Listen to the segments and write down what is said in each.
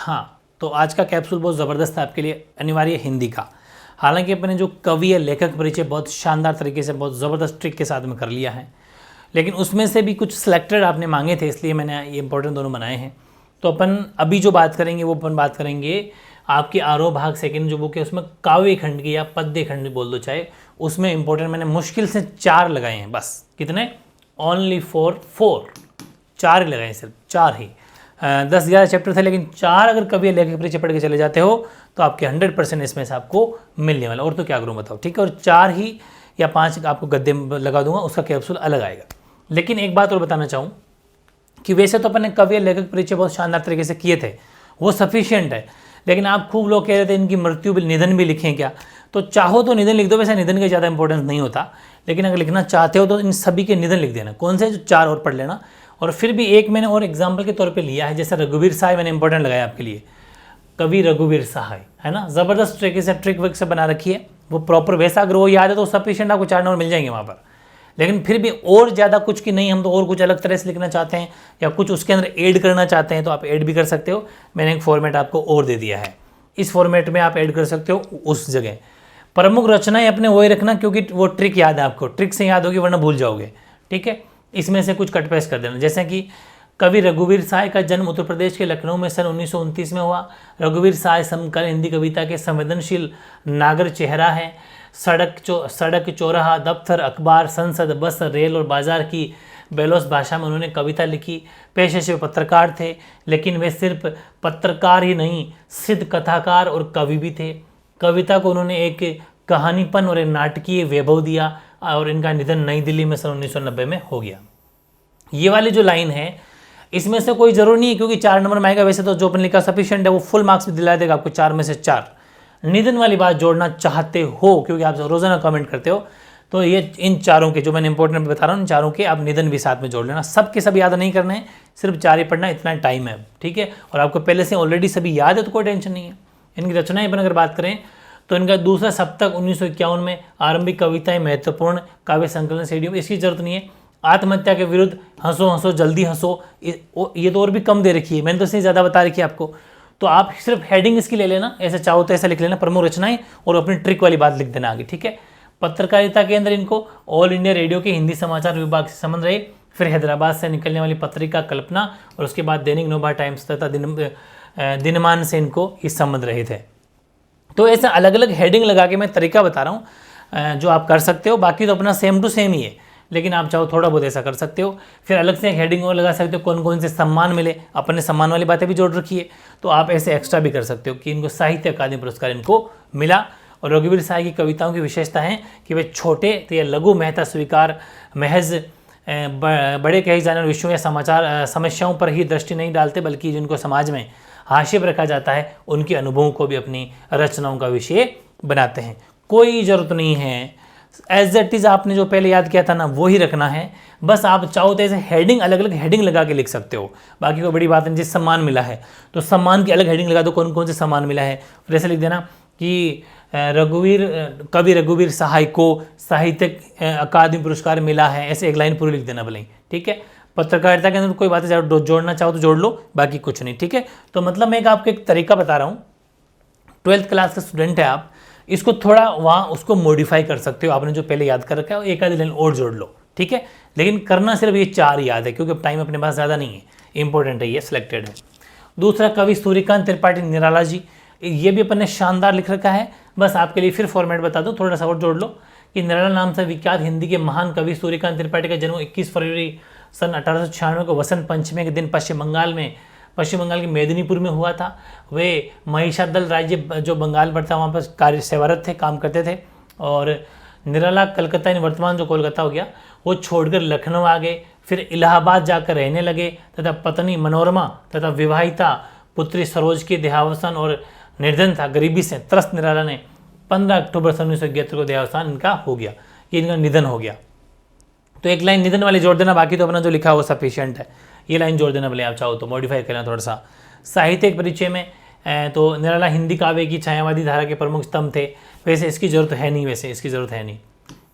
हाँ, तो आज का कैप्सूल बहुत ज़बरदस्त है आपके लिए, अनिवार्य हिंदी का। हालांकि अपने जो कवि या लेखक परिचय बहुत शानदार तरीके से, बहुत ज़बरदस्त ट्रिक के साथ में कर लिया है, लेकिन उसमें से भी कुछ सिलेक्टेड आपने मांगे थे, इसलिए मैंने ये इंपॉर्टेंट दोनों बनाए हैं। तो अपन अभी जो बात करेंगे वो अपन बात करेंगे आपके आरोह भाग सेकंड जो बुक है उसमें काव्य खंड की या पद्य खंड बोल दो चाहे, उसमें इंपॉर्टेंट मैंने मुश्किल से 4 लगाए हैं बस। कितने? ओनली फॉर 4, 4 ही लगाए, सिर्फ 4 ही। 10-11 चैप्टर थे, लेकिन 4 अगर कवि लेखक परिचय पढ़ के चले जाते हो तो आपके 100% इसमें से आपको मिलने वाला। और तो क्या करूँ बताओ, ठीक है। और 4 ही या 5 आपको गद्दे में लगा दूंगा, उसका कैप्सूल अलग आएगा। लेकिन एक बात और बताना चाहूँ कि वैसे तो अपन ने कवि लेखक परिचय बहुत शानदार तरीके से किए थे, वो सफिशियंट है। लेकिन आप खूब लोग कह रहे थे इनकी मृत्यु भी, निधन भी लिखें क्या, तो चाहो तो निधन लिख दो। वैसे निधन का ज़्यादा इंपॉर्टेंस नहीं होता, लेकिन अगर लिखना चाहते हो तो इन सभी के निधन लिख देना। कौन से? जो 4 और पढ़ लेना। और फिर भी एक मैंने और एग्जाम्पल के तौर पे लिया है, जैसे रघुवीर सहाय मैंने इंपॉर्टेंट लगाया आपके लिए, कवि रघुवीर सहाय, है ना, ज़बरदस्त तरीके से ट्रिक वर्क से बना रखी है वो प्रॉपर। वैसा अगर वो याद है तो सफिशिएंट, आपको 4 नंबर मिल जाएंगे वहाँ पर। लेकिन फिर भी और ज़्यादा कुछ की नहीं, हम तो और कुछ अलग तरह से लिखना चाहते हैं या कुछ उसके अंदर ऐड करना चाहते हैं तो आप ऐड भी कर सकते हो। मैंने एक फॉर्मेट आपको और दे दिया है, इस फॉर्मेट में आप ऐड कर सकते हो उस जगह। प्रमुख रचनाएं अपने वही रखना, क्योंकि वो ट्रिक याद है आपको, ट्रिक से याद होगी वरना भूल जाओगे, ठीक है। इसमें से कुछ कट पेस्ट कर देना, जैसे कि कवि रघुवीर सहाय का जन्म उत्तर प्रदेश के लखनऊ में सन 1929 में हुआ। रघुवीर सहाय समकालीन हिंदी कविता के संवेदनशील नागर चेहरा है। सड़क चौराहा, दफ्तर, अखबार, संसद, बस, रेल और बाजार की बेलोस भाषा में उन्होंने कविता लिखी। पेशे से पत्रकार थे, लेकिन वे सिर्फ पत्रकार ही नहीं, सिद्ध कथाकार और कवि भी थे। कविता को उन्होंने एक कहानीपन और एक नाटकीय वैभव दिया और इनका निधन नई दिल्ली में सन 1990 में हो गया। ये वाली जो लाइन है इसमें से कोई जरूर नहीं है, क्योंकि 4 नंबर में आएगा। वैसे तो जो अपन लिखा सफिशिएंट है, वो फुल मार्क्स भी दिला देगा आपको, 4 में से 4। निधन वाली बात जोड़ना चाहते हो, क्योंकि आप रोजाना कमेंट करते हो, तो ये इन 4 के जो मैंने इंपॉर्टेंट बता रहा हूँ, इन 4 के आप निधन भी साथ में जोड़ लेना। सब के सब याद नहीं करने हैं, सिर्फ 4 ही पढ़ना, इतना टाइम है, ठीक है। और आपको पहले से ऑलरेडी सभी याद है तो कोई टेंशन नहीं है। इनकी रचनाएं अपन अगर बात करें तो इनका दूसरा सप्तक 1951 में, आरंभिक कविताएं, महत्वपूर्ण काव्य संकलन सीढ़ियों, इसकी जरूरत नहीं है। आत्महत्या के विरुद्ध, हंसो हंसो जल्दी हंसो, ये तो और भी कम दे रखी है, मैंने तो इससे ज़्यादा बता रखी है आपको। तो आप सिर्फ हेडिंग इसकी ले लेना, ऐसे चाहो तो ऐसा लिख लेना, प्रमुख रचनाएं, और अपनी ट्रिक वाली बात लिख देना आगे, ठीक है। पत्रकारिता के अंदर इनको ऑल इंडिया रेडियो के हिंदी समाचार विभाग से संबंध रहे। फिर हैदराबाद से निकलने वाली पत्रिका कल्पना, और उसके बाद दैनिक नवभारत टाइम्स तथा दिनमान से इनको इस संबंध रहे थे। तो ऐसे अलग अलग हेडिंग लगा के मैं तरीका बता रहा हूँ जो आप कर सकते हो। बाकी तो अपना सेम टू सेम ही है, लेकिन आप चाहो थोड़ा बहुत ऐसा कर सकते हो। फिर अलग से एक हेडिंग और लगा सकते हो, कौन कौन से सम्मान मिले, अपने सम्मान वाली बातें भी जोड़ रखी है, तो आप ऐसे एक्स्ट्रा भी कर सकते हो कि इनको साहित्य अकादमी पुरस्कार इनको मिला। और रघुवीर सहाय की कविताओं की विशेषता है कि वे छोटे तो या लघु महता स्वीकार, महज बड़े कहे जाने वाले विषयों या समाचार समस्याओं पर ही दृष्टि नहीं डालते, बल्कि जिनको समाज में हाशिए पर रखा जाता है उनके अनुभवों को भी अपनी रचनाओं का विषय बनाते हैं। कोई ज़रूरत नहीं है एज इट इज़ आपने जो पहले याद किया था ना वो ही रखना है। बस आप चाहो तो ऐसे हेडिंग, अलग अलग हेडिंग लगा के लिख सकते हो, बाकी कोई बड़ी बात नहीं। जिस सम्मान मिला है तो सम्मान की अलग हेडिंग लगा दो, कौन कौन से सम्मान मिला है। फिर ऐसे लिख देना कि कवि रघुवीर सहाय को साहित्य अकादमी पुरस्कार मिला है, ऐसे एक लाइन पूरी लिख देना भले, ठीक है। पत्रकारिता के अंदर कोई बातें जोड़ना चाहो तो जोड़ लो, बाकी कुछ नहीं, ठीक है। तो मतलब मैं आपको एक तरीका बता रहा हूँ, 12th क्लास का स्टूडेंट है आप, इसको थोड़ा वहाँ उसको मॉडिफाई कर सकते हो। आपने जो पहले याद कर रखा है एक आधी लाइन और जोड़ लो, ठीक है। लेकिन करना सिर्फ ये 4 याद है, क्योंकि अब टाइम अपने पास ज़्यादा नहीं है, इंपॉर्टेंट है, ये सिलेक्टेड है। दूसरा कवि सूर्यकांत त्रिपाठी निराला जी, ये भी अपन ने शानदार लिख रखा है। बस आपके लिए फिर फॉर्मेट बता दूँ, थोड़ा सा और जोड़ लो कि निराला नाम से विख्यात हिंदी के महान कवि सूर्यकांत त्रिपाठी का जन्म 21 फरवरी सन 1896 को वसंत पंचमी के दिन पश्चिम बंगाल के मेदिनीपुर में हुआ था। वे महिषादल राज्य जो बंगाल पर था वहाँ पर कार्य सेवारत थे, काम करते थे। और निराला कलकत्ता, वर्तमान जो कोलकाता हो गया, वो छोड़कर लखनऊ आ गए, फिर इलाहाबाद जाकर रहने लगे तथा पत्नी मनोरमा तथा विवाहिता पुत्री सरोज के देहावसान और निर्धन था, गरीबी से त्रस्त निराला ने 15 अक्टूबर 1971 को देहावसान इनका हो गया, ये इनका निधन हो गया। तो एक लाइन निधन वाली जोड़ देना, बाकी तो अपना जो लिखा है वो सफिशिएंट है। ये लाइन जोड़ देना भले आप चाहो तो, मॉडिफाई करना थोड़ा सा। साहित्यिक परिचय में तो निराला हिंदी काव्य की छायावादी धारा के प्रमुख स्तंभ थे। वैसे इसकी ज़रूरत है नहीं,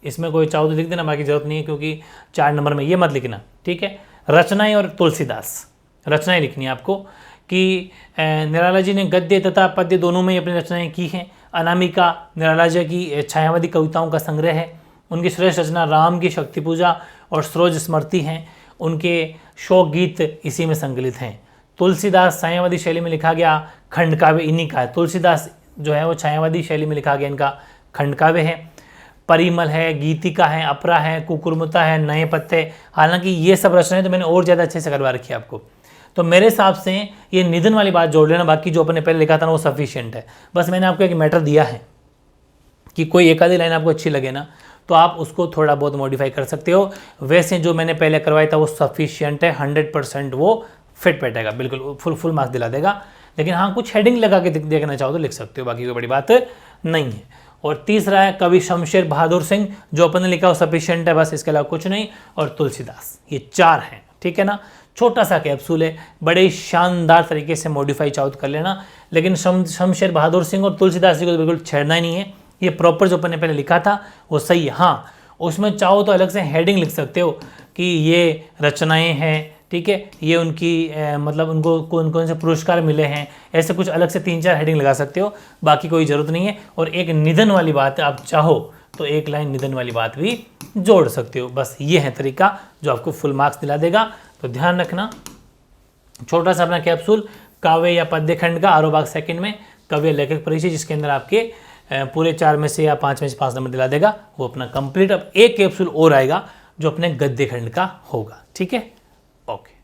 इसमें कोई चाहो तो लिख देना, बाकी ज़रूरत नहीं है, क्योंकि 4 नंबर में ये मत लिखना, ठीक है। रचनाएं और तुलसीदास, रचनाएं लिखनी है आपको कि निराला जी ने गद्य तथा पद्य दोनों में अपनी रचनाएं की हैं। अनामिका निराला जी की छायावादी कविताओं का संग्रह है। उनकी श्रेष्ठ रचना राम की शक्ति पूजा और सरोज स्मृति हैं। उनके शोक गीत इसी में संकलित हैं। तुलसीदास छायावादी शैली में लिखा गया खंड काव्य इन्हीं का है। तुलसीदास जो है वो छायावादी शैली में लिखा गया इनका खंड काव्य है। परिमल है, गीतिका है, अपरा है, कुकुरमुता है, नए पत्ते। हालांकि ये सब रचनाएं तो मैंने और ज़्यादा अच्छे से करवा रखी है आपको। तो मेरे हिसाब से ये निधन वाली बात जोड़ लेना, बाकी जो अपने पहले लिखा था ना वो सफिशिएंट है। बस मैंने आपको एक मैटर दिया है कि कोई एक आधी लाइन आपको अच्छी लगे ना तो आप उसको थोड़ा बहुत मॉडिफाई कर सकते हो। वैसे जो मैंने पहले करवाया था वो सफिशिएंट है, 100% वो फिट बैठेगा, बिल्कुल फुल मार्क्स दिला देगा। लेकिन हाँ, कुछ हेडिंग लगा के देखना चाहो तो लिख सकते हो, बाकी कोई बड़ी बात नहीं है। और तीसरा है कवि शमशेर बहादुर सिंह, जो अपन ने लिखा वो सफिशिएंट है, बस इसके अलावा कुछ नहीं। और तुलसीदास, ये 4 हैं, ठीक है ना। छोटा सा कैप्सूल है, बड़े ही शानदार तरीके से मॉडिफाई चाहो तो कर लेना। लेकिन शमशेर बहादुर सिंह और तुलसीदास जी को तो बिल्कुल छेड़ना ही नहीं है। ये प्रॉपर जो अपन ने पहले लिखा था वो सही है। हाँ, उसमें चाहो तो अलग से हेडिंग लिख सकते हो कि ये रचनाएं हैं, ठीक है, ये उनकी मतलब उनको कौन कौन से पुरस्कार मिले हैं, ऐसे कुछ अलग से 3-4 हेडिंग लगा सकते हो, बाकी कोई ज़रूरत नहीं है। और एक निधन वाली बात आप चाहो तो एक लाइन निधन वाली बात भी जोड़ सकते हो। बस ये है तरीका जो आपको फुल मार्क्स दिला देगा। तो ध्यान रखना, छोटा सा अपना कैप्सूल काव्य या पद्य खंड का आरो भाग सेकंड में काव्य लेखक परिचय, जिसके अंदर आपके पूरे 4 में से या 5 में से 5 नंबर दिला देगा, वो अपना कंप्लीट। अब एक कैप्सूल और आएगा जो अपने गद्य खंड का होगा, ठीक है। ओके।